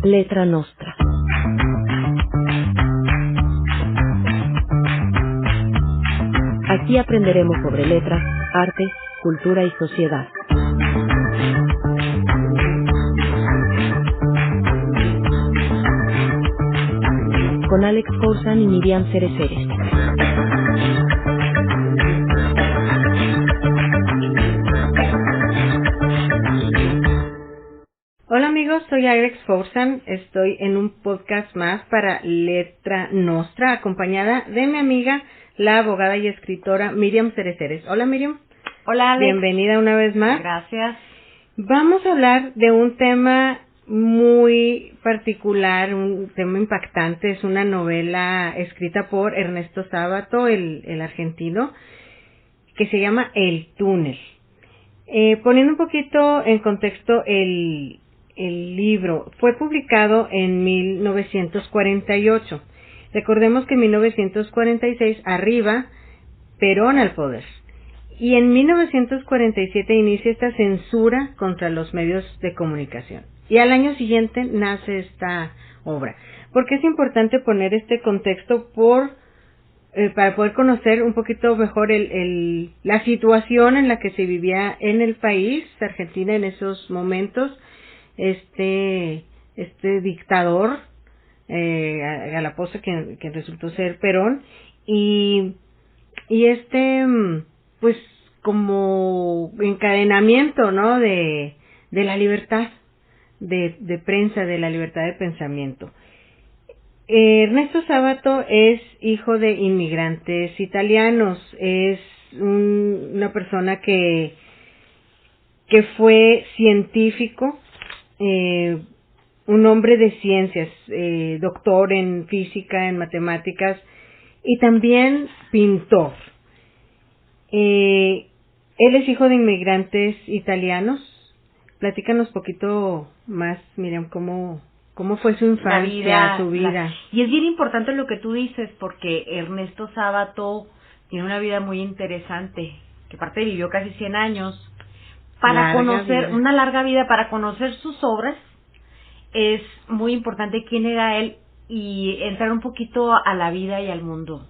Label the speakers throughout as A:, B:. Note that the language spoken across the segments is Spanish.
A: Letra Nostra. Aquí aprenderemos sobre letras, arte, cultura y sociedad. Con Alex Forzan y Miriam Cereceres.
B: Hola amigos, soy Alex Forzan, estoy en un podcast más para Letra Nostra, acompañada de mi amiga, la abogada y escritora Miriam Cereceres. Hola Miriam.
C: Hola Alex.
B: Bienvenida una vez más.
C: Gracias.
B: Vamos a hablar de un tema muy particular, un tema impactante. Es una novela escrita por Ernesto Sábato, el argentino, que se llama El túnel. Poniendo un poquito en contexto el libro, fue publicado en 1948. Recordemos que en 1946 arriba Perón al poder. Y en 1947 inicia esta censura contra los medios de comunicación. Y al año siguiente nace esta obra. ¿Por qué es importante poner este contexto? Para poder conocer un poquito mejor la situación en la que se vivía en el país, Argentina, en esos momentos, este dictador, a la postre que resultó ser Perón, y pues como encadenamiento, ¿no? de la libertad de prensa, de la libertad de pensamiento. Ernesto Sábato es hijo de inmigrantes italianos, es una persona que fue científico, un hombre de ciencias, doctor en física, en matemáticas y también pintor. Él es hijo de inmigrantes italianos. Platícanos poquito más, Miriam, cómo fue su infancia, su vida.
C: Y es bien importante lo que tú dices, porque Ernesto Sábato tiene una vida muy interesante, que aparte vivió casi 100 años. Para conocer una larga vida, para conocer sus obras, es muy importante quién era él y entrar un poquito a la vida y al mundo.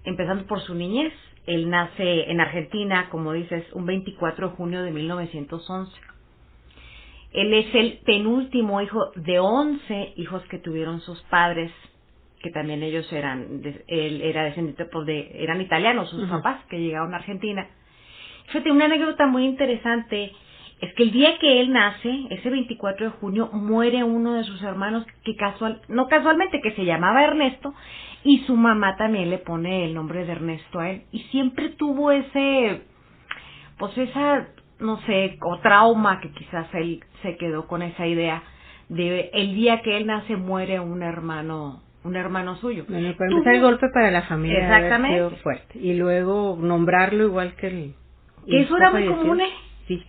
C: Empezando por su niñez, él nace en Argentina, como dices, un 24 de junio de 1911. Él es el penúltimo hijo de 11 hijos que tuvieron sus padres, que también ellos él era descendiente, eran italianos, sus papás, que llegaron a Argentina. Fíjate, una anécdota muy interesante es que el día que él nace, ese 24 de junio, muere uno de sus hermanos que no casualmente, que se llamaba Ernesto, y su mamá también le pone el nombre de Ernesto a él. Y siempre tuvo no sé, o trauma, que quizás él se quedó con esa idea de el día que él nace muere un hermano suyo.
B: Bueno, para empezar, el golpe para la familia.
C: Exactamente.
B: Debe haber sido fuerte. Y luego nombrarlo igual que
C: que eso era muy común,
B: Sí,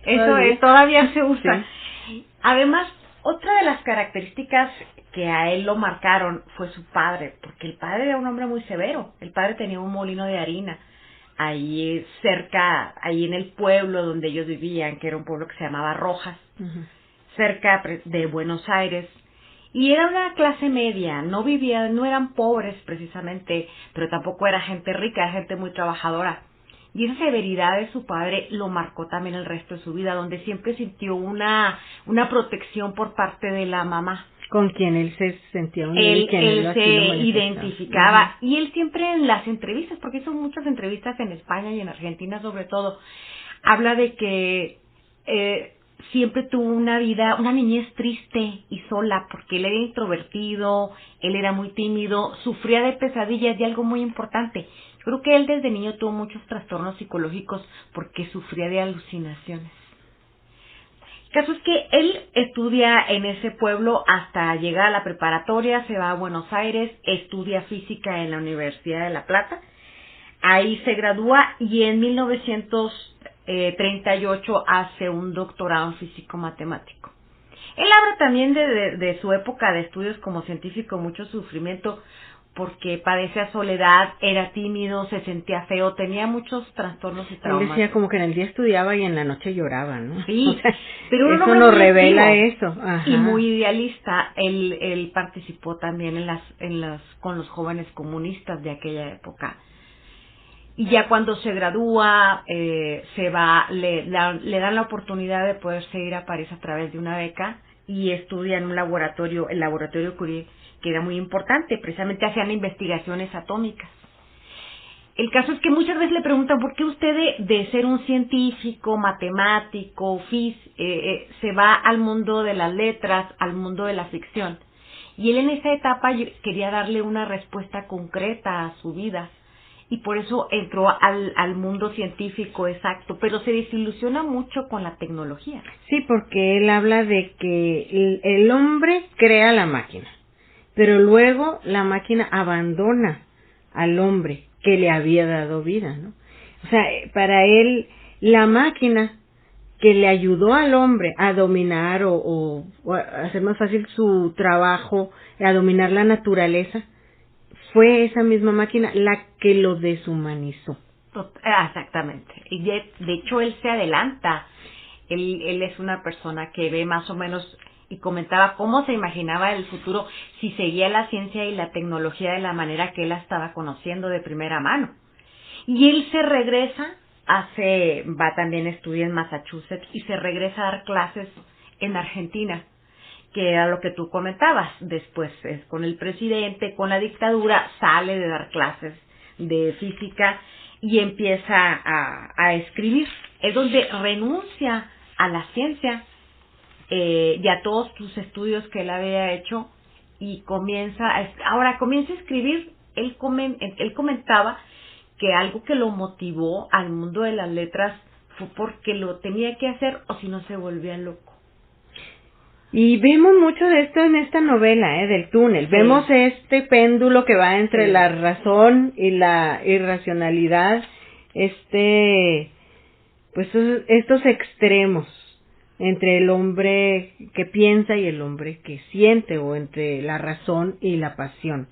C: todavía se usa.
B: Sí.
C: Además, otra de las características que a él lo marcaron fue su padre, porque el padre era un hombre muy severo. El padre tenía un molino de harina ahí cerca, ahí en el pueblo donde ellos vivían, que era un pueblo que se llamaba Rojas, cerca de Buenos Aires. Y era una clase media, no eran pobres precisamente, pero tampoco era gente rica, era gente muy trabajadora. Y esa severidad de su padre lo marcó también el resto de su vida, donde siempre sintió una protección por parte de la mamá.
B: Con quien él se sentía
C: él se identificaba. Y él siempre en las entrevistas, porque hizo muchas entrevistas en España y en Argentina sobre todo, habla de que siempre tuvo una niñez triste y sola, porque él era introvertido, él era muy tímido, sufría de pesadillas y algo muy importante. Yo creo que él desde niño tuvo muchos trastornos psicológicos porque sufría de alucinaciones. El caso es que él estudia en ese pueblo hasta llegar a la preparatoria, se va a Buenos Aires, estudia física en la Universidad de La Plata, ahí se gradúa y en 1938 hace un doctorado en físico-matemático. Él habla también de su época de estudios como científico, mucho sufrimiento, porque padecía soledad, era tímido, se sentía feo, tenía muchos trastornos y traumas.
B: Él decía como que en el día estudiaba y en la noche lloraba, ¿no?
C: Sí,
B: o sea,
C: pero
B: eso nos revela eso. Ajá.
C: Y muy idealista. Él participó también con los jóvenes comunistas de aquella época. Y ya cuando se gradúa, se va, le dan la oportunidad de poder seguir a París a través de una beca y estudia en un laboratorio, el laboratorio Curie, que era muy importante, precisamente hacían investigaciones atómicas. El caso es que muchas veces le preguntan por qué usted de ser un científico, matemático, se va al mundo de las letras, al mundo de la ficción. Y él en esa etapa quería darle una respuesta concreta a su vida. Y por eso entró al mundo científico exacto, pero se desilusiona mucho con la tecnología.
B: Sí, porque él habla de que el hombre crea la máquina, pero luego la máquina abandona al hombre que le había dado vida, ¿no? O sea, para él, la máquina que le ayudó al hombre a dominar o a hacer más fácil su trabajo, a dominar la naturaleza, fue esa misma máquina la que lo deshumanizó.
C: Exactamente. Y de hecho él se adelanta. Él es una persona que ve más o menos y comentaba cómo se imaginaba el futuro si seguía la ciencia y la tecnología de la manera que él la estaba conociendo de primera mano. Y él se regresa, va también a estudiar en Massachusetts y se regresa a dar clases en Argentina, que era lo que tú comentabas. Después, con el presidente, con la dictadura, sale de dar clases de física y empieza a escribir. Es donde renuncia a la ciencia y a todos sus estudios que él había hecho y comienza a escribir. Él comentaba que algo que lo motivó al mundo de las letras fue porque lo tenía que hacer o si no se volvía loco.
B: Y vemos mucho de esto en esta novela, del túnel. Sí. Vemos este péndulo que va entre la razón y la irracionalidad, pues estos extremos entre el hombre que piensa y el hombre que siente, o entre la razón y la pasión.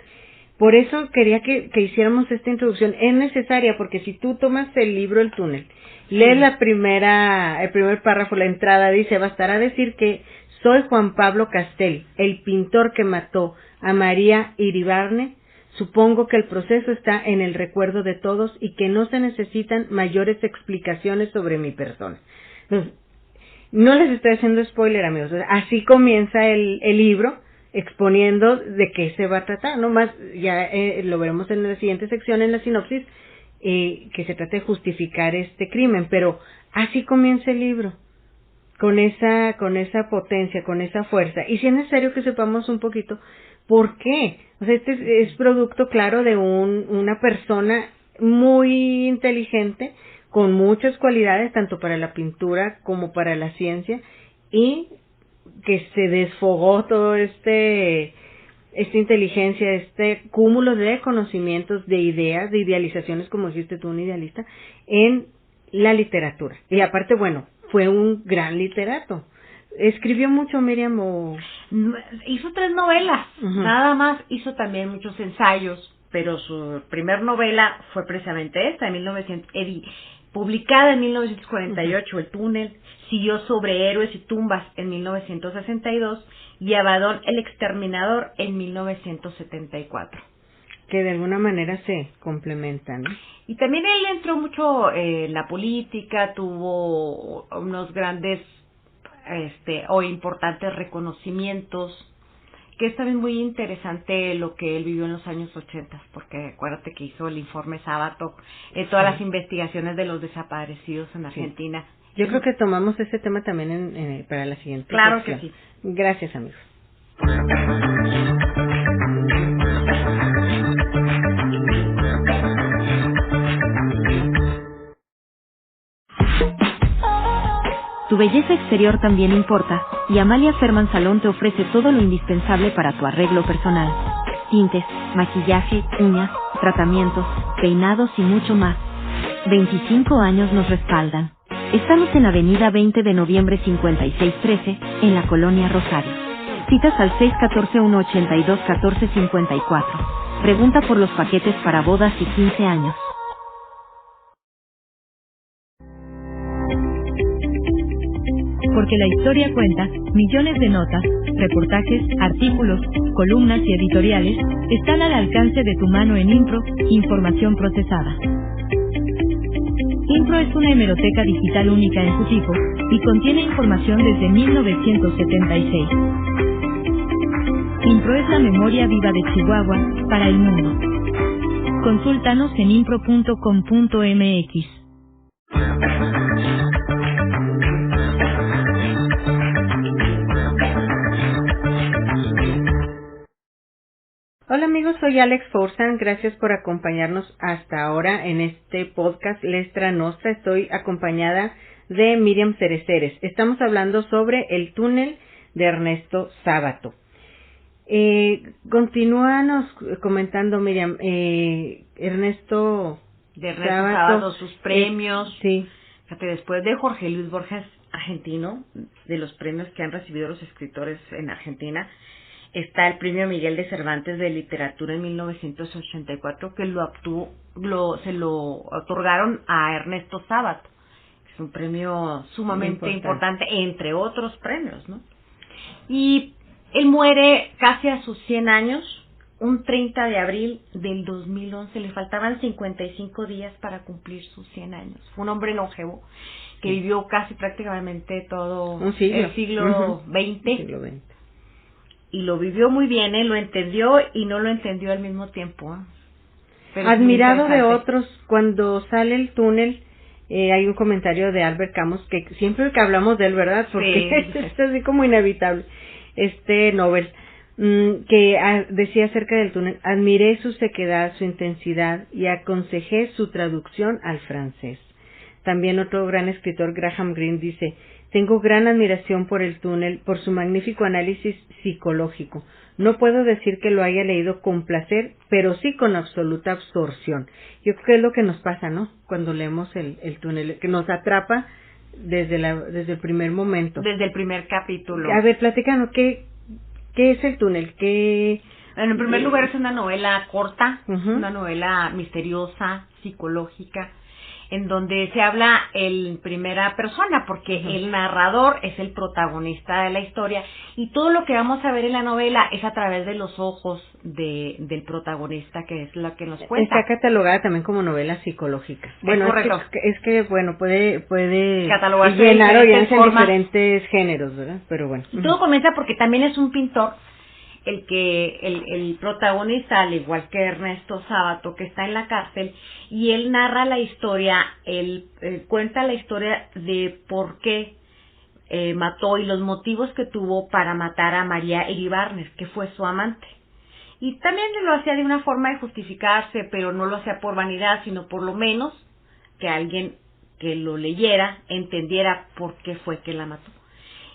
B: Por eso quería que hiciéramos esta introducción. Es necesaria porque si tú tomas el libro El túnel, lees el primer párrafo, la entrada dice: bastará decir que soy Juan Pablo Castelli, el pintor que mató a María Iribarne. Supongo que el proceso está en el recuerdo de todos y que no se necesitan mayores explicaciones sobre mi persona. Entonces, no les estoy haciendo spoiler, amigos. Así comienza el libro, exponiendo de qué se va a tratar, ¿no? Más ya lo veremos en la siguiente sección, en la sinopsis, que se trata de justificar este crimen, pero así comienza el libro, con esa potencia, con esa fuerza. Y si es necesario que sepamos un poquito por qué. O sea, este es producto, claro, de una persona muy inteligente, con muchas cualidades, tanto para la pintura como para la ciencia, y que se desfogó todo esta inteligencia, este cúmulo de conocimientos, de ideas, de idealizaciones, como dijiste tú, un idealista, en la literatura. Y aparte, bueno, fue un gran literato. ¿Escribió mucho, Miriam?
C: Hizo 3 novelas, nada más. Hizo también muchos ensayos, pero su primer novela fue precisamente esta, publicada en 1948, El túnel. Siguió Sobre héroes y tumbas en 1962 y Abaddon el exterminador en 1974.
B: Que de alguna manera se complementan, ¿no?
C: Y también él entró mucho en la política, tuvo unos grandes o importantes reconocimientos, que es también muy interesante lo que él vivió en los años 80, porque acuérdate que hizo el informe Sábato, todas las investigaciones de los desaparecidos en Argentina.
B: Yo creo que tomamos ese tema también para la siguiente
C: Claro
B: sección.
C: Que sí.
B: Gracias, amigos.
A: Tu belleza exterior también importa, y Amalia Ferman Salón te ofrece todo lo indispensable para tu arreglo personal. Tintes, maquillaje, uñas, tratamientos, peinados y mucho más. 25 años nos respaldan. Estamos en Avenida 20 de Noviembre 5613, en la Colonia Rosario. Citas al 614-182-1454. Pregunta por los paquetes para bodas y 15 años. Porque la historia cuenta, millones de notas, reportajes, artículos, columnas y editoriales están al alcance de tu mano en Impro, información procesada. Impro es una hemeroteca digital única en su tipo y contiene información desde 1976. Impro es la memoria viva de Chihuahua para el mundo. Consúltanos en impro.com.mx.
B: Hola amigos, soy Alex Forzan, gracias por acompañarnos hasta ahora en este podcast Lestra Nostra. Estoy acompañada de Miriam Cereceres. Estamos hablando sobre el túnel de Ernesto Sábato. Continúanos comentando, Miriam, Ernesto
C: Sábato, sus premios.
B: Sí.
C: Fíjate, después de Jorge Luis Borges, argentino, de los premios que han recibido los escritores en Argentina, está el premio Miguel de Cervantes de Literatura en 1984, que se lo otorgaron a Ernesto Sábato. Es un premio sumamente importante, entre otros premios, ¿no? Y él muere casi a sus 100 años, un 30 de abril del 2011. Le faltaban 55 días para cumplir sus 100 años. Fue un hombre longevo que vivió casi prácticamente todo el siglo XX. Y lo vivió muy bien, lo entendió y no lo entendió al mismo tiempo.
B: Pero admirado de otros, cuando sale el túnel, hay un comentario de Albert Camus, que siempre que hablamos de él, ¿verdad? Porque sí. Es así como inevitable, Nobel, que decía acerca del túnel: admiré su sequedad, su intensidad y aconsejé su traducción al francés. También otro gran escritor, Graham Greene, dice: tengo gran admiración por el túnel, por su magnífico análisis psicológico. No puedo decir que lo haya leído con placer, pero sí con absoluta absorción. Yo creo que es lo que nos pasa, ¿no? Cuando leemos el túnel, que nos atrapa desde el primer momento.
C: Desde el primer capítulo.
B: A ver, platícanos, ¿qué es el túnel?
C: Bueno, en primer lugar es una novela corta, una novela misteriosa, psicológica, en donde se habla en primera persona, porque el narrador es el protagonista de la historia, y todo lo que vamos a ver en la novela es a través de los ojos del protagonista, que es lo que nos cuenta.
B: Está catalogada también como novela psicológica. Bueno,
C: correcto.
B: Es que puede
C: catalogarse
B: llenar audiencia en
C: formas,
B: diferentes géneros, ¿verdad? Pero bueno.
C: Y todo comienza porque también es un pintor el protagonista, al igual que Ernesto Sábato, que está en la cárcel, y él narra la historia, él cuenta la historia de por qué mató y los motivos que tuvo para matar a María Iribarnes, que fue su amante. Y también lo hacía de una forma de justificarse, pero no lo hacía por vanidad, sino por lo menos que alguien que lo leyera entendiera por qué fue que la mató.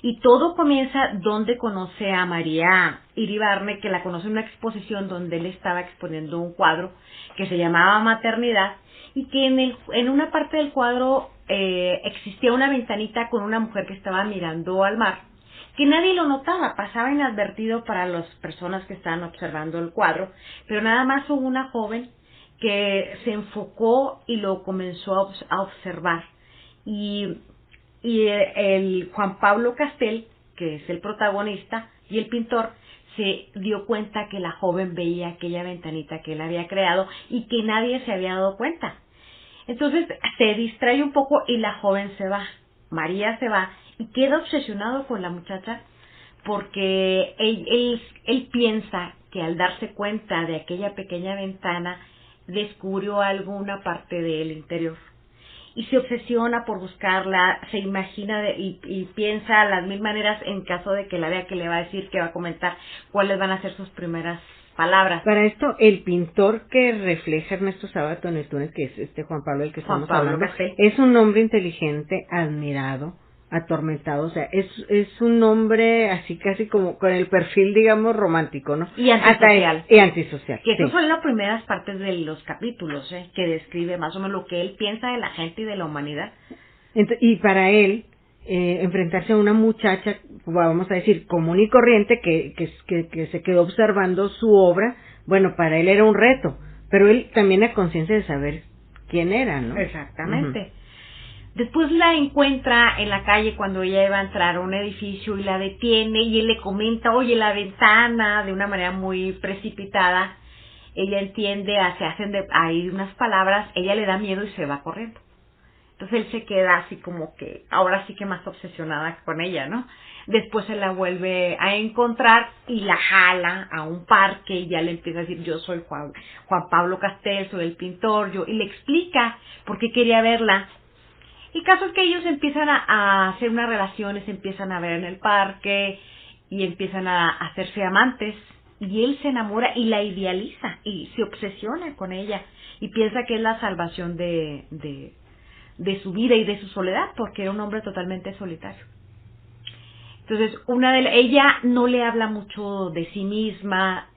C: Y todo comienza donde conoce a María Iribarne, que la conoce en una exposición donde él estaba exponiendo un cuadro que se llamaba Maternidad, y que en una parte del cuadro existía una ventanita con una mujer que estaba mirando al mar, que nadie lo notaba, pasaba inadvertido para las personas que estaban observando el cuadro, pero nada más hubo una joven que se enfocó y lo comenzó a observar. Y el Juan Pablo Castel, que es el protagonista y el pintor, se dio cuenta que la joven veía aquella ventanita que él había creado y que nadie se había dado cuenta. Entonces se distrae un poco y la joven se va, María se va, y queda obsesionado con la muchacha, porque él piensa que al darse cuenta de aquella pequeña ventana descubrió alguna parte del interior. Y se obsesiona por buscarla, se imagina y piensa las mil maneras en caso de que la vea, que le va a decir, que va a comentar cuáles van a ser sus primeras palabras.
B: Para esto, el pintor que refleja Ernesto Sábato en el túnel, que es Juan Pablo, el que estamos hablando, es un hombre inteligente, admirado, atormentado, o sea, es un hombre así casi como con el perfil, digamos, romántico, ¿no?
C: Y antisocial.
B: Y antisocial.
C: Que esas son las primeras partes de los capítulos, que describe más o menos lo que él piensa de la gente y de la humanidad.
B: Y para él, enfrentarse a una muchacha, vamos a decir, común y corriente, que se quedó observando su obra, bueno, para él era un reto, pero él también a conciencia de saber quién era, ¿no?
C: Exactamente. Después la encuentra en la calle cuando ella iba a entrar a un edificio y la detiene y él le comenta, oye, la ventana, de una manera muy precipitada. Ella entiende, se hacen ahí unas palabras, ella le da miedo y se va corriendo. Entonces él se queda así como que, ahora sí que más obsesionada con ella, ¿no? Después se la vuelve a encontrar y la jala a un parque y ya le empieza a decir, yo soy Juan Pablo Castel, soy el pintor, y le explica por qué quería verla. El caso es que ellos empiezan a hacer una relación, se empiezan a ver en el parque y empiezan a hacerse amantes. Y él se enamora y la idealiza y se obsesiona con ella y piensa que es la salvación de su vida y de su soledad, porque era un hombre totalmente solitario. Entonces, ella no le habla mucho de sí misma,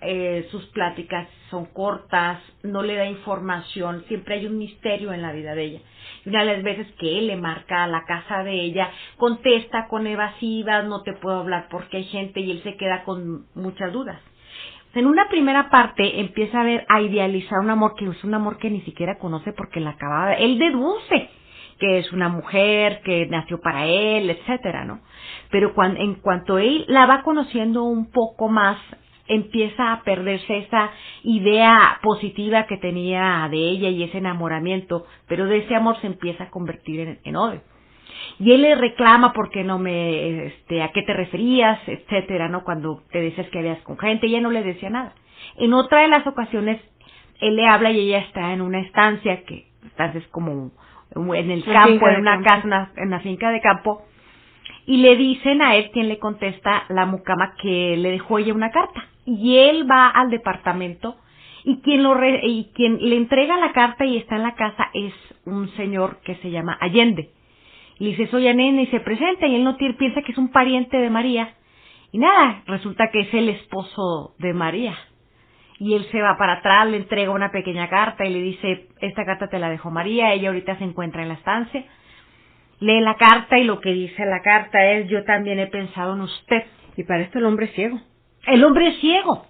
C: sus pláticas son cortas, no le da información, siempre hay un misterio en la vida de ella. Y una de las veces que él le marca a la casa de ella, contesta con evasivas, no te puedo hablar porque hay gente, y él se queda con muchas dudas. En una primera parte empieza a idealizar un amor que es un amor que ni siquiera conoce porque la acababa de... Él deduce que es una mujer que nació para él, etcétera, ¿no? Pero en cuanto él la va conociendo un poco más, empieza a perderse esa idea positiva que tenía de ella y ese enamoramiento, pero de ese amor se empieza a convertir en odio. Y él le reclama porque no a qué te referías, etcétera, ¿no? Cuando te decías que habías con gente, ella no le decía nada. En otra de las ocasiones, él le habla y ella está en una estancia, que estancia es como en el campo, en una casa, en una finca de campo, y le dicen a él, quien le contesta, la mucama, que le dejó ella una carta. Y él va al departamento y quien le entrega la carta y está en la casa es un señor que se llama Allende. Le dice, soy nena, y se presenta, y él piensa que es un pariente de María. Y nada, resulta que es el esposo de María. Y él se va para atrás, le entrega una pequeña carta y le dice, esta carta te la dejó María, ella ahorita se encuentra en la estancia. Lee la carta y lo que dice la carta es, yo también he pensado en usted.
B: Y para esto el hombre es ciego.
C: El hombre es ciego.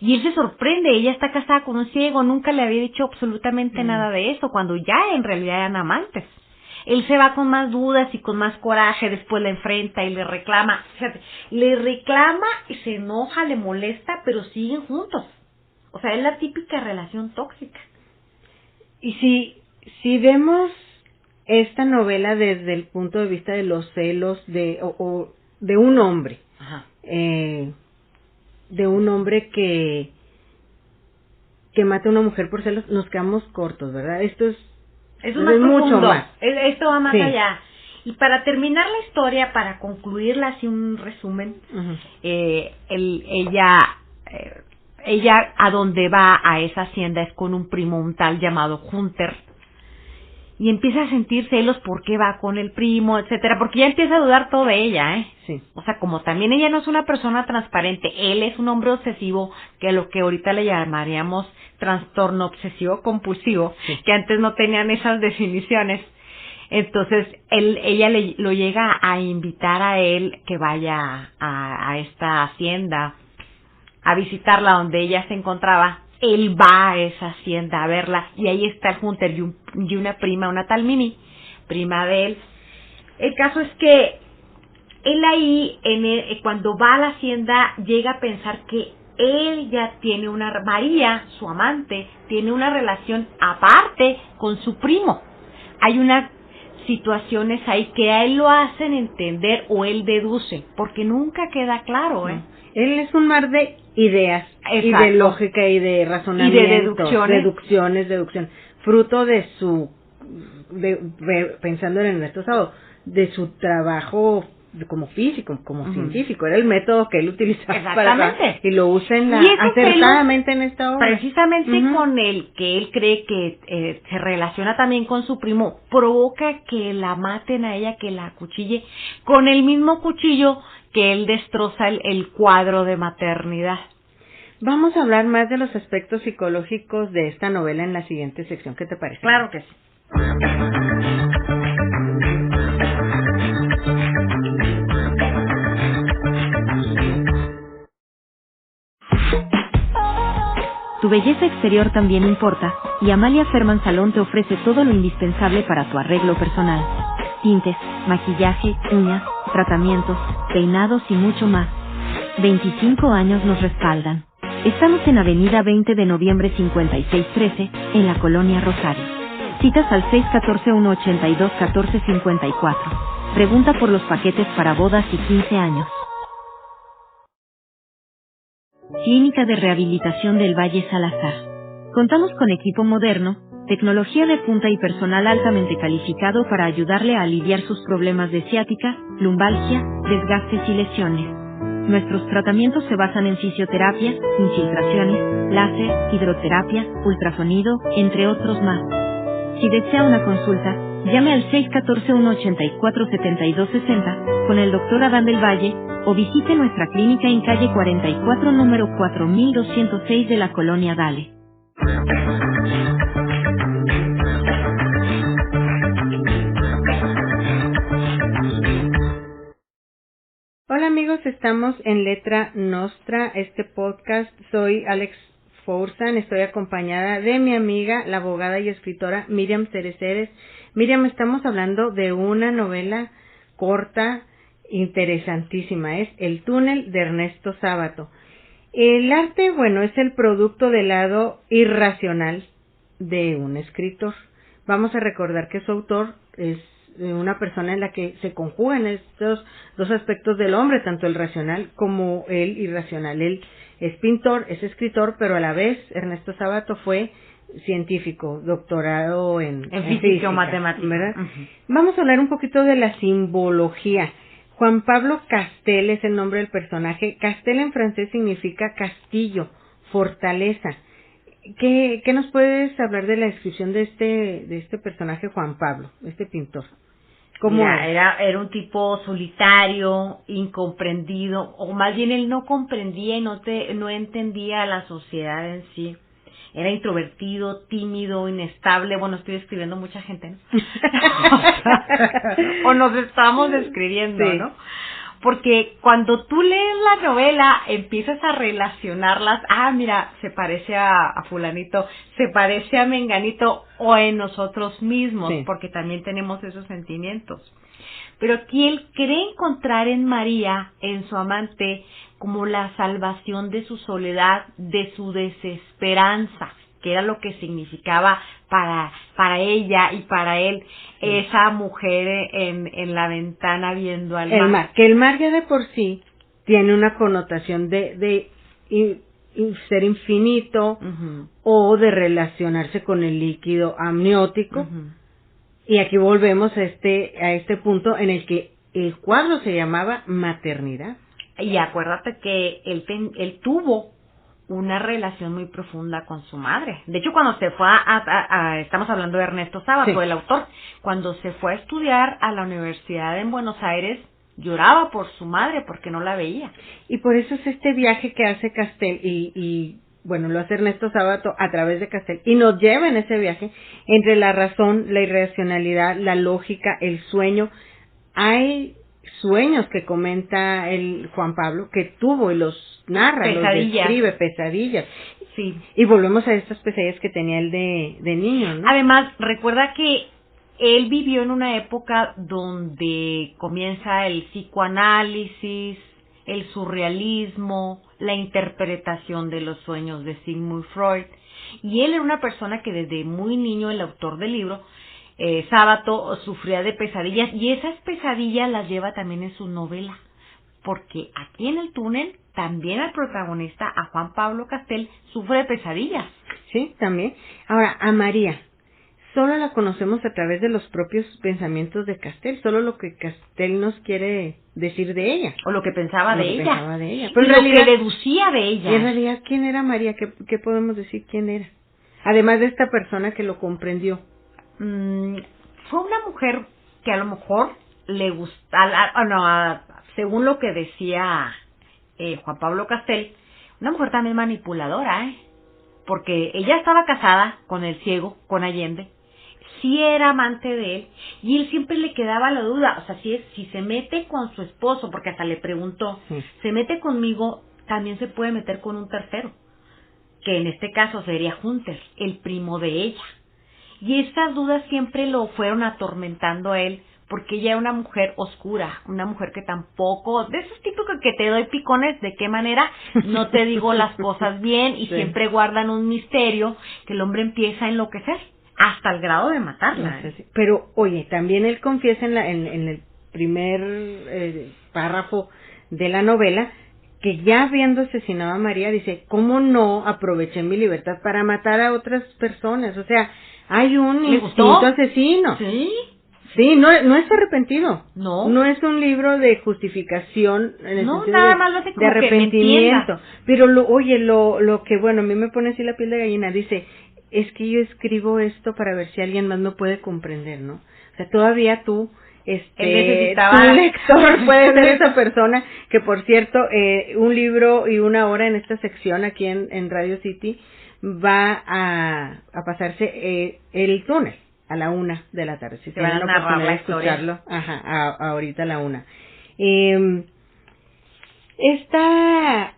C: Y él se sorprende, ella está casada con un ciego, nunca le había dicho absolutamente nada de eso, cuando ya en realidad eran amantes. Él se va con más dudas y con más coraje, después la enfrenta y le reclama. Fíjate, le reclama y se enoja, le molesta, pero siguen juntos. O sea, es la típica relación tóxica.
B: Y si vemos esta novela desde el punto de vista de los celos de un hombre, de un hombre que mata a una mujer por celos, nos quedamos cortos, ¿verdad? Esto es mucho más.
C: Esto va más allá. Y para terminar la historia, para concluirla así un resumen, ella a donde va a esa hacienda es con un primo, un tal llamado Hunter, y empieza a sentir celos porque va con el primo, etcétera, porque ya empieza a dudar todo de ella,
B: Sí.
C: O sea, como también ella no es una persona transparente, él es un hombre obsesivo, que lo que ahorita le llamaríamos trastorno obsesivo compulsivo, que antes no tenían esas definiciones. Entonces ella lo llega a invitar a él que vaya a esta hacienda a visitarla donde ella se encontraba. Él va a esa hacienda a verla y ahí está el Hunter y una prima, una tal Mimi, prima de él. El caso es que él ahí, cuando va a la hacienda, llega a pensar que él ya tiene María, su amante, tiene una relación aparte con su primo. Hay unas situaciones ahí que a él lo hacen entender o él deduce, porque nunca queda claro,
B: Él es un mar de ideas, y de lógica y de razonamiento,
C: y de
B: deducciones, fruto de pensando en Ernesto Sábato, de su trabajo como físico, como científico, era el método que él utilizaba y lo usa acertadamente en esta obra.
C: Precisamente con el que él cree que se relaciona también con su primo, provoca que la maten a ella, que la acuchille con el mismo cuchillo que él destroza el cuadro de maternidad.
B: Vamos a hablar más de los aspectos psicológicos de esta novela en la siguiente sección. ¿Qué te parece?
C: Claro que sí.
A: Tu belleza exterior también importa, y Amalia Ferman Salón te ofrece todo lo indispensable para tu arreglo personal. Tintes, maquillaje, uñas, tratamientos, peinados y mucho más. 25 años nos respaldan. Estamos en Avenida 20 de Noviembre 5613, en la Colonia Rosario. Citas al 614-182-1454. Pregunta por los paquetes para bodas y 15 años. Clínica de Rehabilitación del Valle Salazar. Contamos con equipo moderno, tecnología de punta y personal altamente calificado para ayudarle a aliviar sus problemas de ciática, lumbalgia, desgastes y lesiones. Nuestros tratamientos se basan en fisioterapia, infiltraciones, láser, hidroterapia, ultrasonido, entre otros más. Si desea una consulta, llame al 614-184-7260 con el Dr. Adán del Valle o visite nuestra clínica en calle 44, número 4206 de la Colonia Dale.
B: Hola amigos, estamos en Letra Nostra, este podcast. Soy Alex Forzan, estoy acompañada de mi amiga, la abogada y escritora Miriam Cereceres. Miriam, estamos hablando de una novela corta, interesantísima, es El túnel de Ernesto Sábato. El arte, bueno, es el producto del lado irracional de un escritor. Vamos a recordar que su autor es una persona en la que se conjugan estos dos aspectos del hombre, tanto el racional como el irracional. Él es pintor, es escritor, pero a la vez Ernesto Sábato fue científico, doctorado en
C: física o matemática,
B: ¿verdad? Vamos a hablar un poquito de la simbología. Juan Pablo Castel es el nombre del personaje. Castel en francés significa castillo, fortaleza. ¿Qué nos puedes hablar de la descripción de este personaje Juan Pablo, este pintor?
C: ¿Cómo era un tipo solitario, incomprendido, o más bien él no comprendía y no entendía a la sociedad en sí. Era introvertido, tímido, inestable. Bueno, estoy describiendo mucha gente, ¿no? O nos estamos describiendo, sí, ¿no? Porque cuando tú lees la novela, empiezas a relacionarlas. Ah, mira, se parece a fulanito, se parece a menganito, o en nosotros mismos, sí, porque también tenemos esos sentimientos. Pero aquí él cree encontrar en María, en su amante, como la salvación de su soledad, de su desesperanza, que era lo que significaba para ella y para él, sí, esa mujer en la ventana viendo al mar.
B: Que el mar ya de por sí tiene una connotación de ser infinito, o de relacionarse con el líquido amniótico. Y aquí volvemos a este punto en el que el cuadro se llamaba Maternidad.
C: Y acuérdate que él tuvo una relación muy profunda con su madre. De hecho, cuando se fue estamos hablando de Ernesto Sábato, sí, el autor, cuando se fue a estudiar a la universidad en Buenos Aires, lloraba por su madre porque no la veía.
B: Y por eso es este viaje que hace Castel y bueno, lo hace Ernesto Sábato a través de Castel y nos lleva en ese viaje entre la razón, la irracionalidad, la lógica, el sueño. Hay sueños que comenta el Juan Pablo que tuvo y los narra,
C: pesadillas,
B: los describe, pesadillas.
C: Sí.
B: Y volvemos a estas pesadillas que tenía él de niño, ¿no?
C: Además, recuerda que él vivió en una época donde comienza el psicoanálisis, el surrealismo, la interpretación de los sueños de Sigmund Freud. Y él era una persona que desde muy niño, el autor del libro, Sábato, sufría de pesadillas, y esas pesadillas las lleva también en su novela, porque aquí en El túnel también el protagonista, a Juan Pablo Castel, sufre de pesadillas.
B: Sí, también. Ahora, a María, solo la conocemos a través de los propios pensamientos de Castel, solo lo que Castel nos quiere decir de ella.
C: O lo que pensaba de ella.
B: Pero
C: en realidad, lo que deducía de ella.
B: Y en realidad, ¿quién era María? ¿Qué podemos decir quién era? Además de esta persona que lo comprendió.
C: Fue una mujer que a lo mejor le gustaba, según lo que decía Juan Pablo Castel, una mujer también manipuladora, porque ella estaba casada con el ciego, con Allende, sí era amante de él, y él siempre le quedaba la duda, o sea, si se mete con su esposo, porque hasta le preguntó, ¿se mete conmigo? También se puede meter con un tercero. que en este caso sería Hunter, el primo de ella. Y estas dudas siempre lo fueron atormentando a él, porque ella era una mujer oscura, una mujer que tampoco, de esos tipos que te doy picones, ¿de qué manera? No te digo las cosas bien y siempre guardan un misterio que el hombre empieza a enloquecer, hasta el grado de matarla.
B: Pero, oye, también él confiesa en el primer párrafo de la novela que ya habiendo asesinado a María, dice, ¿cómo no aproveché mi libertad para matar a otras personas? O sea, hay un instinto asesino.
C: Sí.
B: Sí, no es arrepentido.
C: No.
B: No es un libro de justificación en el sentido
C: nada más lo hace como
B: de arrepentimiento.
C: que me
B: Pero lo que, bueno, a mí me pone así la piel de gallina, dice, es que yo escribo esto para ver si alguien más me puede comprender, ¿no? O sea, todavía tú, tu lector puede ser esa persona, que por cierto, un libro y una hora en esta sección aquí en Radio City va a pasarse el túnel a la 1 de la tarde. Si
C: se van a narrar la
B: escucharlo, ahorita a la 1. Esta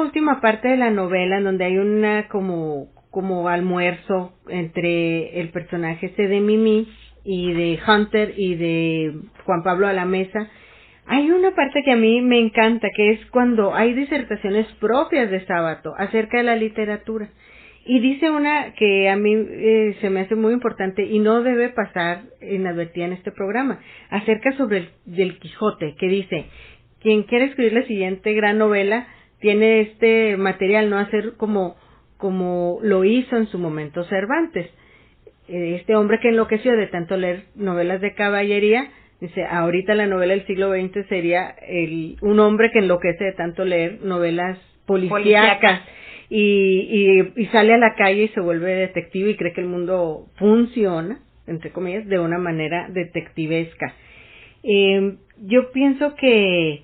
B: última parte de la novela, en donde hay una como almuerzo entre el personaje de Mimi y de Hunter y de Juan Pablo a la mesa, hay una parte que a mí me encanta, que es cuando hay disertaciones propias de Sábato acerca de la literatura. Y dice una que a mí se me hace muy importante y no debe pasar inadvertida en este programa, acerca del Quijote, que dice, quien quiera escribir la siguiente gran novela tiene este material, no hacer como lo hizo en su momento Cervantes. Este hombre que enloqueció de tanto leer novelas de caballería, dice, ahorita la novela del siglo XX sería un hombre que enloquece de tanto leer novelas policíacas. Y sale a la calle y se vuelve detective y cree que el mundo funciona, entre comillas, de una manera detectivesca. Yo pienso que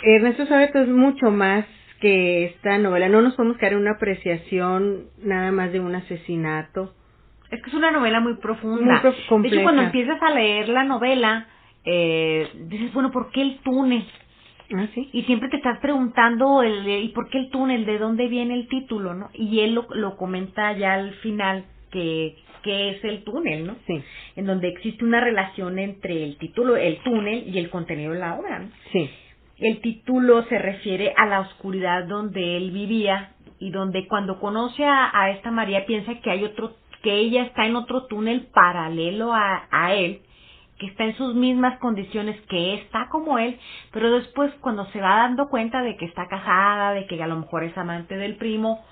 B: Ernesto Sábato es mucho más que esta novela. No nos podemos quedar en una apreciación nada más de un asesinato.
C: Es que es una novela muy profunda. De hecho, cuando empiezas a leer la novela, dices, bueno, ¿por qué el túnel?
B: Ah, ¿sí?
C: Y siempre te estás preguntando, ¿y por qué el túnel? ¿De dónde viene el título? ¿No? Y él lo comenta ya al final, que es el túnel, ¿no?
B: Sí.
C: En donde existe una relación entre el título, el túnel, y el contenido de la obra, ¿no?
B: Sí.
C: El título se refiere a la oscuridad donde él vivía y donde cuando conoce a esta María piensa que ella está en otro túnel paralelo a él, que está en sus mismas condiciones, que está como él, pero después cuando se va dando cuenta de que está casada, de que a lo mejor es amante del primo,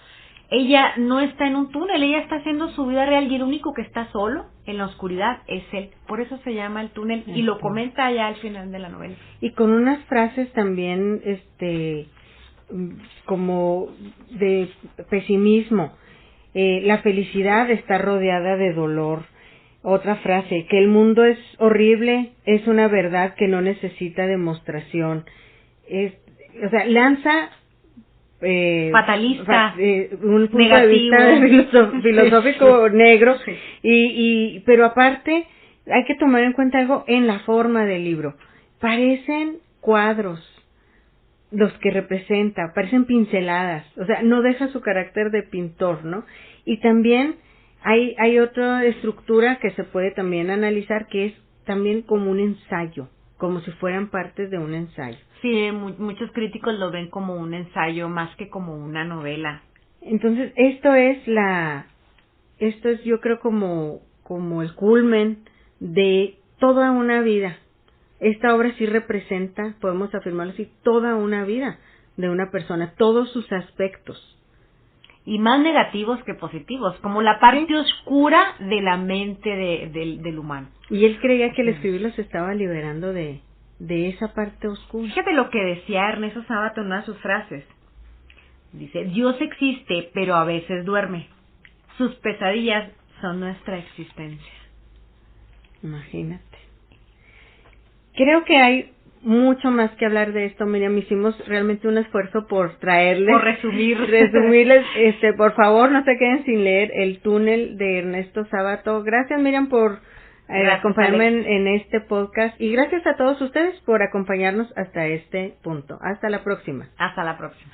C: ella no está en un túnel, ella está haciendo su vida real y el único que está solo en la oscuridad es él. Por eso se llama el túnel y lo comenta ya al final de la novela.
B: Y con unas frases también, como de pesimismo. La felicidad está rodeada de dolor. Otra frase, que el mundo es horrible, es una verdad que no necesita demostración. O sea, lanza
C: fatalista,
B: un punto
C: negativo,
B: de vista filosófico negro, pero aparte hay que tomar en cuenta algo en la forma del libro. Parecen cuadros los que representa, parecen pinceladas, o sea, no deja su carácter de pintor, ¿no? Y también hay otra estructura que se puede también analizar, que es también como un ensayo, como si fueran partes de un ensayo.
C: Sí, muchos críticos lo ven como un ensayo más que como una novela.
B: Entonces, esto es yo creo como el culmen de toda una vida. Esta obra sí representa, podemos afirmarlo así, toda una vida de una persona, todos sus aspectos.
C: Y más negativos que positivos, como la parte oscura de la mente del humano.
B: Y él creía que el escribirlo se estaba liberando de esa parte oscura.
C: Fíjate lo que decía Ernesto Sábato en una de sus frases. Dice, Dios existe, pero a veces duerme. Sus pesadillas son nuestra existencia.
B: Imagínate. Creo que hay mucho más que hablar de esto, Miriam. Hicimos realmente un esfuerzo por traerles,
C: por
B: resumirles, por favor, no se queden sin leer El túnel de Ernesto Sábato. Gracias, Miriam, por acompañarme en este podcast, y gracias a todos ustedes por acompañarnos hasta este punto. Hasta la próxima.
C: Hasta la próxima.